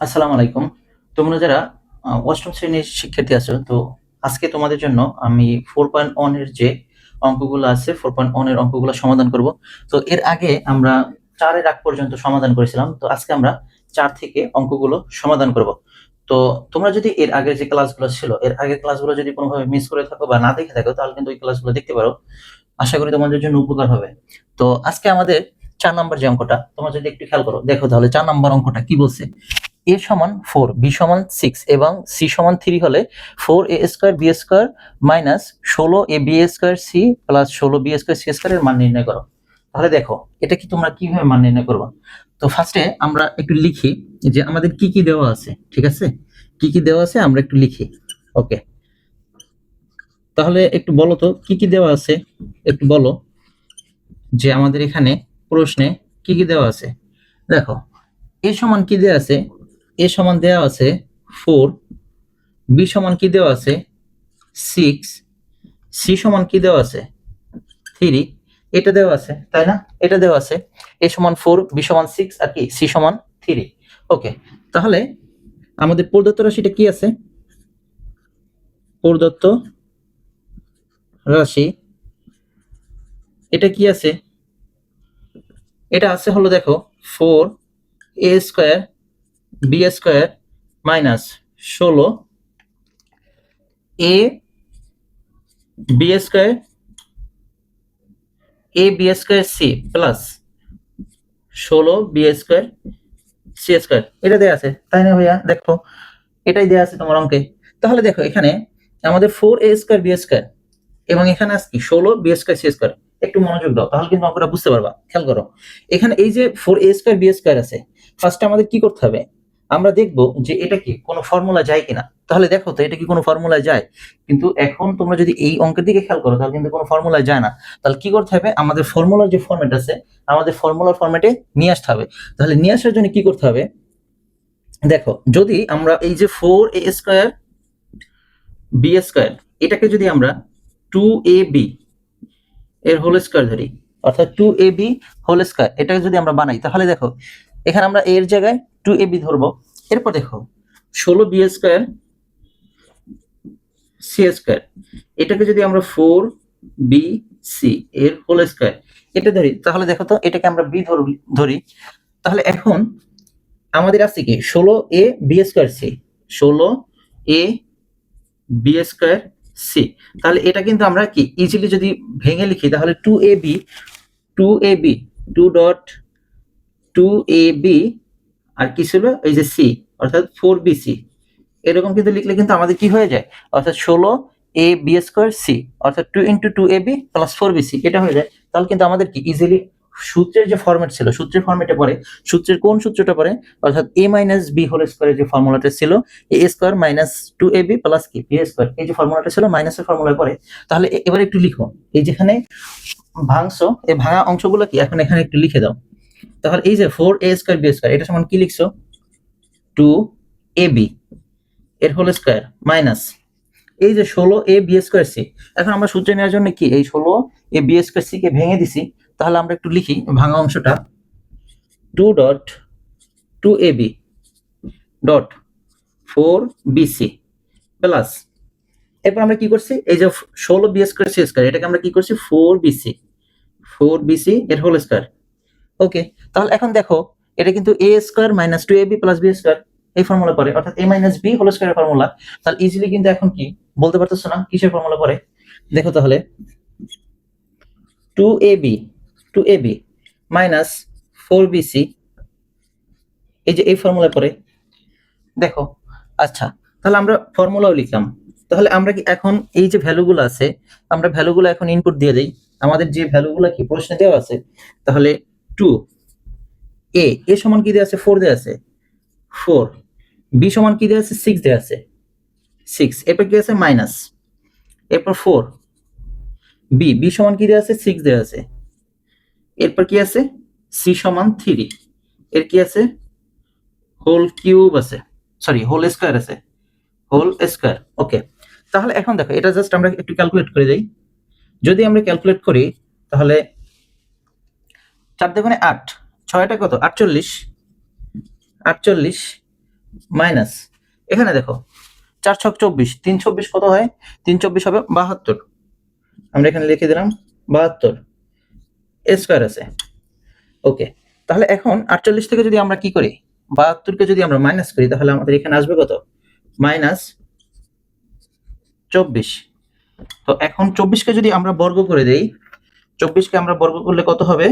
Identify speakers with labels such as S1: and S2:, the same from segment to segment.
S1: আসসালামু আলাইকুম। তোমরা যারা অষ্টম শ্রেণীর শিক্ষার্থী আছো, তো আজকে তোমাদের জন্য আমি 4.1 এর যে অঙ্কগুলো আছে, 4.1 এর অঙ্কগুলো সমাধান করব। তো এর আগে আমরা 4 এর আগ পর্যন্ত সমাধান করেছিলাম। তো আজকে আমরা 4 থেকে অঙ্কগুলো সমাধান করব। তো তোমরা যদি এর আগের যে ক্লাসগুলো ছিল, এর আগের ক্লাসগুলো যদি কোনোভাবে মিস করে থাকো বা না দেখে থাকো, তাহলে কিন্তু ওই ক্লাসগুলো দেখতে পারো। আশা করি তোমাদের জন্য উপকার হবে। তো আজকে আমাদের 4 নাম্বার যে অঙ্কটা, তোমরা যদি একটু খেয়াল করো, দেখো তাহলে 4 নাম্বার অঙ্কটা কি বলছে। a সমান 4, b সমান 6 এবং c সমান 3 হলে 4a square b square minus 16ab square c plus 16b square c square এর মান নির্ণয় করো। তাহলে দেখো এটা কি তোমরা কিভাবে মান নির্ণয় করবা। তো ফার্স্টে আমরা একটু লিখি যে আমাদের কি কি দেওয়া আছে, ঠিক আছে? কি কি দেওয়া আছে আমরা একটু লিখি। ওকে, তাহলে একটু বলো তো কি কি দেওয়া আছে, একটু বলো যে আমাদের এখানে প্রশ্নে কি কি দেওয়া আছে। দেখো a সমান কি দেওয়া আছে, a সমান দেওয়া আছে 4, b সমান কি দেওয়া আছে 6, c সমান কি দেওয়া আছে 3, এটা দেওয়া আছে তাই না? এটা দেওয়া আছে a সমান 4, b সমান 6 আর কি c সমান 3। ওকে, তাহলে আমাদের প্রদত্ত রাশিটা কি আছে? প্রদত্ত রাশি এটা কি আছে? এটা আছে হলো দেখো 4a square b square minus 16a b square a b square c plus 16b square c square, এটা দেয়া আছে তাই না ভাইয়া? দেখো এটাই দেয়া আছে তোমার অঙ্কে। তাহলে দেখো এখানে আমাদের 4a স্কয়ার b স্কয়ার এবং এখানে আছে কি 16b স্কয়ার c স্কয়ার। একটু মনোযোগ দাও, তাহলে কিন্তু অঙ্কটা বুঝতে পারবা। খেয়াল করো, এখানে এই যে 4a স্কয়ার b স্কয়ার আছে, ফার্স্টে আমাদের কি করতে হবে, আমরা দেখব যে এটা কি কোনো ফর্মুলা যায় কিনা। তাহলে দেখো তো এটা কি কোনো ফর্মুলা যায়? কিন্তু এখন তোমরা যদি এই অঙ্কের দিকে খেয়াল করো, তাহলে কিন্তু কোনো ফর্মুলা যায় না। তাহলে কি করতে হবে, আমাদের ফর্মুলার যে ফরম্যাট আছে, আমাদের ফর্মুলার ফরম্যাটে নিয়ে আসতে হবে। তাহলে নিয়ে আসার জন্য কি করতে হবে, দেখো যদি আমরা এই যে 4a স্কয়ার b স্কয়ার এটাকে যদি আমরা 2ab এর হোল স্কয়ার ধরি, অর্থাৎ 2ab হোল স্কয়ার, এটাকে যদি আমরা বানাই, তাহলে দেখো এখানে আমরা a এর জায়গায় 2ab ধরবো। এরপর দেখো 16b স্কয়ার c স্কয়ার, এটাকে যদি আমরা 4bc এর হোল স্কয়ার এটা ধরি, তাহলে দেখো তো এটাকে আমরা b ধরি। তাহলে এখন আমাদের আছে কি 16ab square c, 16ab square c। তাহলে এটা কিন্তু আমরা কি ইজিলি যদি ভেঙে লিখি, তাহলে 2ab 2ab আর কি ছিল এই যে c, অর্থাৎ 4bc, এরকম কিন্তু লিখলে কিন্তু আমাদের কি হয়ে যায়, অর্থাৎ 16ab স্কয়ার c অর্থাৎ 2 ইন্টু 2ab প্লাস 4bc এটা হয়ে যায়। তাহলে কিন্তু আমাদের কি ইজিলি সূত্রের যে ফরম্যাট ছিল, সূত্রের ফরম্যাটে পড়ে, সূত্রের কোন সূত্রটা পড়ে, অর্থাৎ a মাইনাস b হোল স্কয়ারের যে ফর্মুলাটা ছিল a square minus 2ab plus কি b স্কয়ার, এই যে ফর্মুলাটা ছিল মাইনাসের ফর্মুলায় পড়ে। তাহলে এবারে একটু লিখো, এই যেখানে ভাঙছো এই ভাঙা অংশগুলো কি এখন এখানে একটু লিখে দাও। তাহলে এই যে 4a স্কয়ার b স্কয়ার এটা সমান কি লিখছো 2ab এর হোল স্কয়ার মাইনাস এই যে 16ab স্কয়ার c। এখন আমরা সূত্র নেওয়ার জন্য কি এই 16ab স্কয়ার c কে ভেঙে দিছি। তাহলে আমরা একটু লিখি ভাঙা অংশটা 2.2ab ডট 4bc প্লাস, এরপর আমরা কি করছি এই যে 16b স্কয়ার c স্কয়ার এটাকে আমরা কি করছি 4bc এর হোল স্কয়ার। ওকে, তাহলে এখন দেখো এটা কিন্তু a square minus 2ab plus b square এই ফর্মুলা পড়ে, অর্থাৎ a মাইনাস b হোল স্কয়ারের ফর্মুলা। তাহলে ইজিলি কিন্তু এখন কি বলতে পারতেছো না কিসের ফর্মুলা পড়ে। দেখো তাহলে 2ab মাইনাস 4bc এই যে এই ফর্মুলা পড়ে। দেখো আচ্ছা, তাহলে আমরা ফর্মুলাও লিখলাম। তাহলে আমরা কি এখন এই যে ভ্যালুগুলো আছে, আমরা ভ্যালুগুলো এখন ইনপুট দিয়ে দেই। আমাদের যে ভ্যালুগুলো কি প্রশ্নে দেওয়া আছে, তাহলে 2a সমান কি দেওয়া আছে 4 দেওয়া আছে 4, b সমান কি দেওয়া আছে 6 দেওয়া আছে 6, এরপর কি আছে মাইনাস, এরপর 4 b সমান কি দেওয়া আছে 6 দেওয়া আছে, এরপর কি আছে c সমান 3, এর কি আছে হোল কিউব আছে, সরি হোল স্কয়ার আছে, হোল স্কয়ার। ওকে, তাহলে এখন দেখো এটা জাস্ট আমরা একটু ক্যালকুলেট করে দেই। যদি আমরা ক্যালকুলেট করি তাহলে 4 দুগুণে 8, 6টা কত 48, মাইনাস এখানে দেখো 4 ছক 24, 3 24 কত হয়? 3 24 হবে 72। আমরা এখানে লিখে দিলাম 72 স্কয়ার আছে। ওকে, তাহলে এখন 48 থেকে যদি আমরা কি করি, 72 কে যদি আমরা মাইনাস করি তাহলে আমাদের এখানে আসবে কত? মাইনাস 24। তো এখন 24 কে যদি আমরা বর্গ করে দেই, 24 কে আমরা বর্গ করলে কত হবে?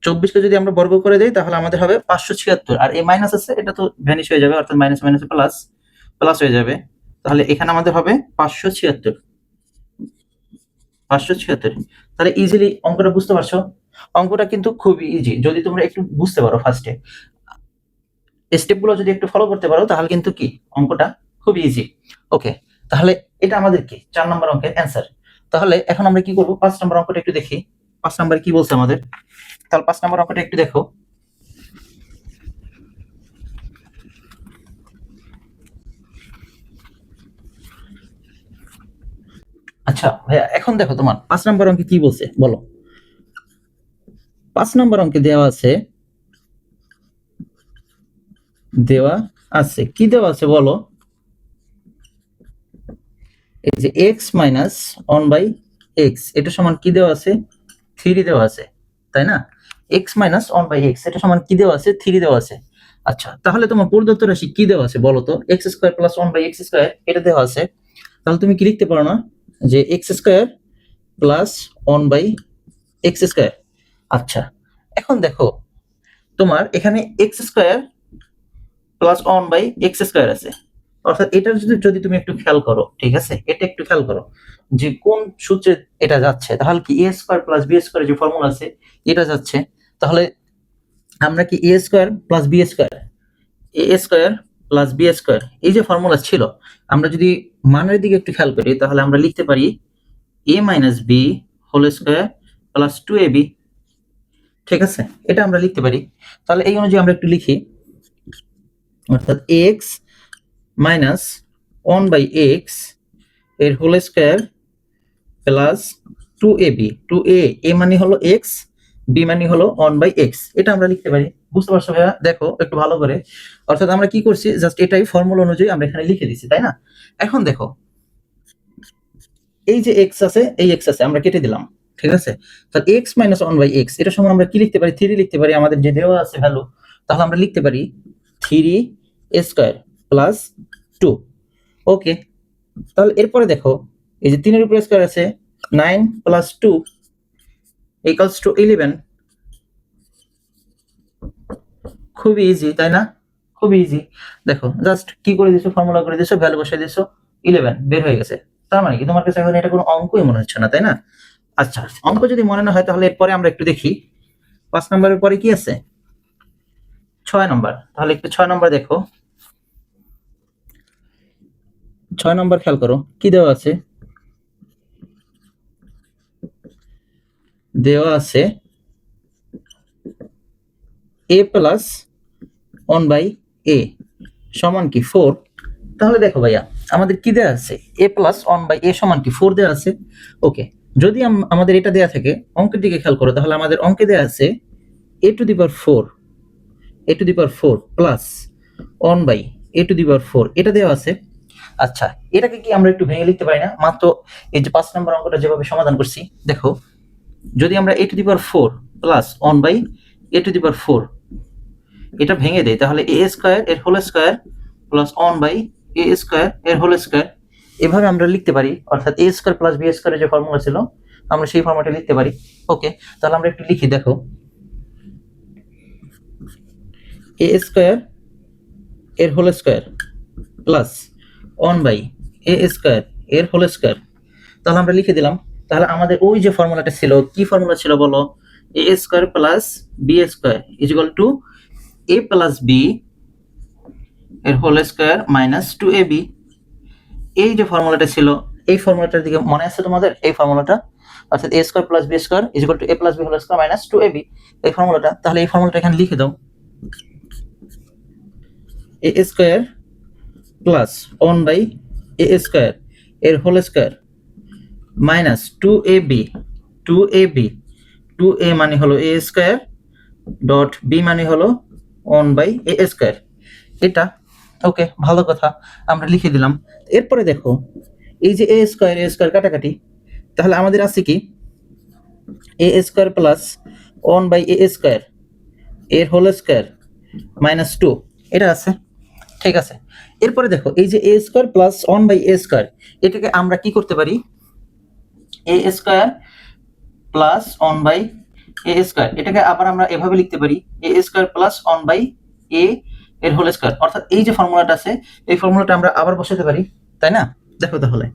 S1: 24 কে যদি আমরা বর্গ করে দেই তাহলে আমাদের হবে 576, আর এই মাইনাস আছে এটা তো ভ্যানিশ হয়ে যাবে, অর্থাৎ মাইনাস মাইনাসে প্লাস প্লাস হয়ে যাবে। তাহলে এখানে আমাদের হবে 576। তাহলে ইজিলি অঙ্কটা বুঝতে পারছো? অঙ্কটা কিন্তু খুবই ইজি যদি তোমরা একটু বুঝতে পারো, ফার্স্টে স্টেপগুলো যদি একটু ফলো করতে পারো তাহলে কিন্তু কি অঙ্কটা খুব ইজি। ওকে, তাহলে এটা আমাদের কি 4 নম্বর অঙ্কের অ্যান্সার। তাহলে এখন আমরা কি করব, 5 নম্বর অঙ্কটা একটু দেখি। 5 নম্বরে কি বলছে আমাদের, তাহলে 5 নম্বর অঙ্কটা একটু দেখো। আচ্ছা ভাইয়া, এখন দেখো তোমার 5 নম্বর অঙ্কে কি বলছে বলো। 5 নম্বর অঙ্কে দেওয়া আছে কি দেওয়া আছে বলো? এই যে x মাইনাস 1/x এটা সমান কি দেওয়া আছে? 3 দেওয়া আছে, তাই না? x মাইনাস 1/x এটা সমান কি দেওয়া আছে? 3 দেওয়া আছে। আচ্ছা, তাহলে তোমার প্রদত্ত রাশি কি দেওয়া আছে বলো তো? x square plus 1/x square এটা দেওয়া আছে। তাহলে তুমি কি লিখতে পারো না যে x square plus 1/x square? আচ্ছা, এখন দেখো তোমার এখানে x square plus 1/x square আছে, অর্থাৎ এটার যদি তুমি একটু খেয়াল করো, ঠিক আছে, এটা একটু খেয়াল করো যে কোন সূত্রে এটা যাচ্ছে। তাহলে কি a square plus b square যে ফর্মুলা আছে এটা যাচ্ছে। তাহলে আমরা কি a square plus b square, a square plus b square এই যে ফর্মুলা ছিল, আমরা যদি মানের দিকে একটু খেয়াল করি তাহলে আমরা লিখতে পারি a minus b whole square plus 2ab। ঠিক আছে, এটা আমরা লিখতে পারি। তাহলে এই অনুযায়ী আমরা একটু লিখি, অর্থাৎ x মাইনাস 1/x এর whole square plus 2ab, 2a a মানে হলো x, b মানে হলো 1/x, এটা আমরা লিখতে পারি। বুঝতে পারছো ভাইয়া? দেখো একটু ভালো করে, অর্থাৎ আমরা কি করছি, জাস্ট এটাই ফর্মুলা অনুযায়ী আমরা এখানে লিখে দিচ্ছি, তাই না? এখন দেখো এই যে x আছে, এই x আছে আমরা কেটে দিলাম, ঠিক আছে? তাহলে x মাইনাস 1/x এটা সমান আমরা কি লিখতে পারি? 3 লিখতে পারি, আমাদের যে দেওয়া আছে ভ্যালু। তাহলে আমরা লিখতে পারি 3 স্কয়ার প্লাস 2। ওকে, তাহলে এরপরে দেখো এই যে 3 এর উপরে স্কয়ার আছে, 9 প্লাস 2 ইকুয়ালস টু 11। খুবই ইজি, তাই না? খুবই ইজি। দেখো জাস্ট কি করে দিছো, ফর্মুলা করে দিছো, ভ্যালু বসাই দিছো, 11 বের হয়ে গেছে। তার মানে কি তোমার কাছে এখন এটা কোনো অঙ্কই মনে হচ্ছে না, তাই না? আচ্ছা, অঙ্ক যদি মনে না হয় তাহলে এরপরে আমরা একটু দেখি 5 নম্বরের পরে কি আছে, 6 নম্বর। তাহলে একটু 6 নম্বর দেখো। 6 নম্বর খেয়াল করো কি দেওয়া আছে। দেওয়া আছে a প্লাস 1/a সমান কি 4। তাহলে দেখো ভাইয়া আমাদের কি দেওয়া আছে, a প্লাস 1/a সমান কি 4 দেওয়া আছে। ওকে, যদি আমাদের এটা দেওয়া থাকে, অঙ্কের দিকে খেয়াল করো, তাহলে আমাদের অঙ্কে দেওয়া আছে a to the power 4 plus 1/a to the power 4 এটা দেওয়া আছে। আচ্ছা, এটাকে কি আমরা একটু ভেঙে লিখতে পারি না? মাত্র এই যে 5 নম্বর অঙ্কটা যেভাবে সমাধান করছি, দেখো যদি আমরা a to the power 4 plus 1/a to the power 4 এটা ভেঙে দেই তাহলে a স্কয়ার এর whole square plus 1/a square এর হোল স্কয়ার এভাবে আমরা লিখতে পারি, অর্থাৎ a স্কয়ার প্লাস b স্কয়ারের যে ফর্মুলা ছিল আমরা সেই ফর্মুলাটা লিখতে পারি। ওকে, তাহলে আমরা একটু লিখি, দেখো a স্কয়ার এর whole square plus 1/a square এর হোল স্কয়ার, তাহলে আমরা লিখে দিলাম। তাহলে আমাদের ওই যে ফর্মুলাটা ছিল, কি ফর্মুলা ছিল বলো? a square plus b square is equal to a plus b এর হোল স্কয়ার মাইনাস 2ab। এই যে ফর্মুলাটা ছিল, এই ফর্মুলাটার দিকে মনে আছে তোমাদের? এই ফর্মুলাটা, অর্থাৎ a square plus b square is equal to a plus b whole square minus 2ab, এই ফর্মুলাটা। তাহলে এই ফর্মুলাটা এখানে লিখে দাও, a square plus 1/a square এর whole square minus 2ab, 2a মানে হলো a স্কয়ার ডট b মানে হলো 1/a²। এটা ওকে, ভালো কথা, আমরা লিখে দিলাম। এরপরে দেখো এই যে a² কাটাকাটি, তাহলে আমাদের আছে কি a² প্লাস 1/a² এর হোল স্কয়ার মাইনাস 2, এটা আছে। ঠিক আছে, এরপরে দেখো এই যে a² প্লাস 1/a², এটাকে আমরা কি করতে পারি, a² প্লাস 1/a², এটাকে আবার আমরা এভাবে লিখতে পারি a² প্লাস 1/a এর হোল স্কয়ার। অর্থাৎ এই যে ফর্মুলাটা আছে এই ফর্মুলাটা আমরা আবার বসাতে পারি, তাই না? দেখো তাহলে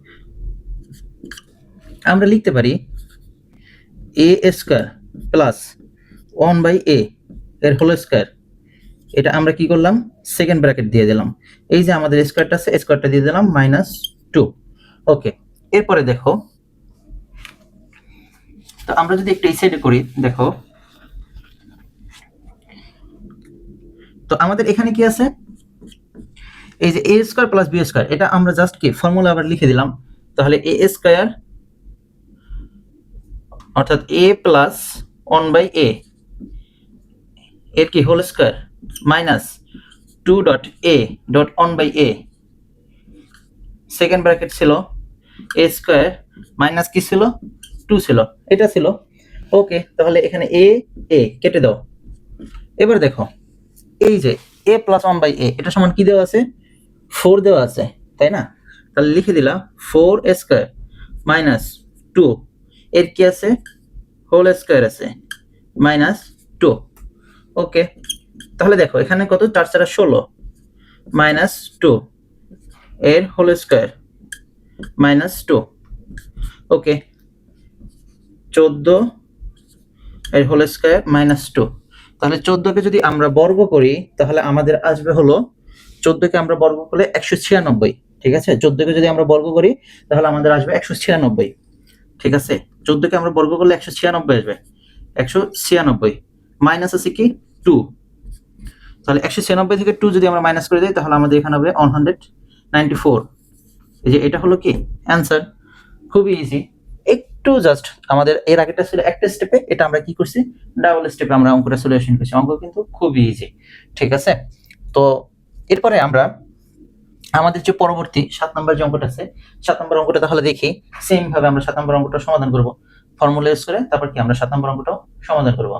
S1: আমরা লিখতে পারি a² প্লাস 1/a এর হোল স্কয়ার, এটা আমরা কি করলাম, সেকেন্ড ব্র্যাকেট দিয়ে দিলাম, এই যে আমাদের স্কয়ারটা আছে স্কয়ারটা দিয়ে দিলাম -2। ওকে, এরপরে দেখো, তো আমরা যদি একটু এই সাইডে করি, দেখো তো আমাদের এখানে কি আছে, এই যে a² প্লাস b², এটা আমরা জাস্ট কি ফর্মুলা আবার লিখে দিলাম। তাহলে a² অর্থাৎ a প্লাস 1/a এর কি whole square minus 2.a.1/a, second bracket ছিল a² মাইনাস কি ছিল 2 ছিল, এটা ছিল। ওকে, তাহলে এখানে a কেটে দাও। এবার দেখো এই যে a প্লাস 1/a এটা সমান কি দেওয়া আছে, 4 দেওয়া আছে, তাই না? তাহলে লিখে দিলাম 4² মাইনাস 2 এর কি আছে, হোল স্কয়ার আছে -2। ওকে, তাহলে দেখো এখানে কত, 4 4 16 -2 এর হোল স্কয়ার -2। ওকে, 14 এর হোল স্কয়ার -2। তাহলে 14 কে যদি আমরা বর্গ করি তাহলে আমাদের আসবে হলো, 14 কে আমরা বর্গ করলে 196। ঠিক আছে, 14 কে যদি আমরা বর্গ করি তাহলে আমাদের আসবে 196। ঠিক আছে, 14 কে আমরা বর্গ করলে 196 আসবে, 196 মাইনাস আছে কি 2, তাহলে 196 থেকে 2 যদি আমরা মাইনাস করে দিই তাহলে আমাদের এখানে হবে 194। এই যে এটা হলো কি অ্যানসার, খুবই ইজি। একটু জাস্ট আমাদের এর আগেটা ছিল একটা স্টেপে, এটা আমরা কি করছি ডাবল স্টেপে আমরা অঙ্কটা সলিউশন করছি। অঙ্ক কিন্তু খুবই ইজি। ঠিক আছে, তো এরপরে আমরা আমাদের যে পরবর্তী 7 নম্বর যে অঙ্কটা আছে, 7 নম্বর অঙ্কটা তাহলে দেখি। সেম ভাবে আমরা 7 নম্বর অঙ্কটা সমাধান করব, ফর্মুলা ইউজ করে তারপর কি আমরা 7 নম্বর অঙ্কটাও সমাধান করব।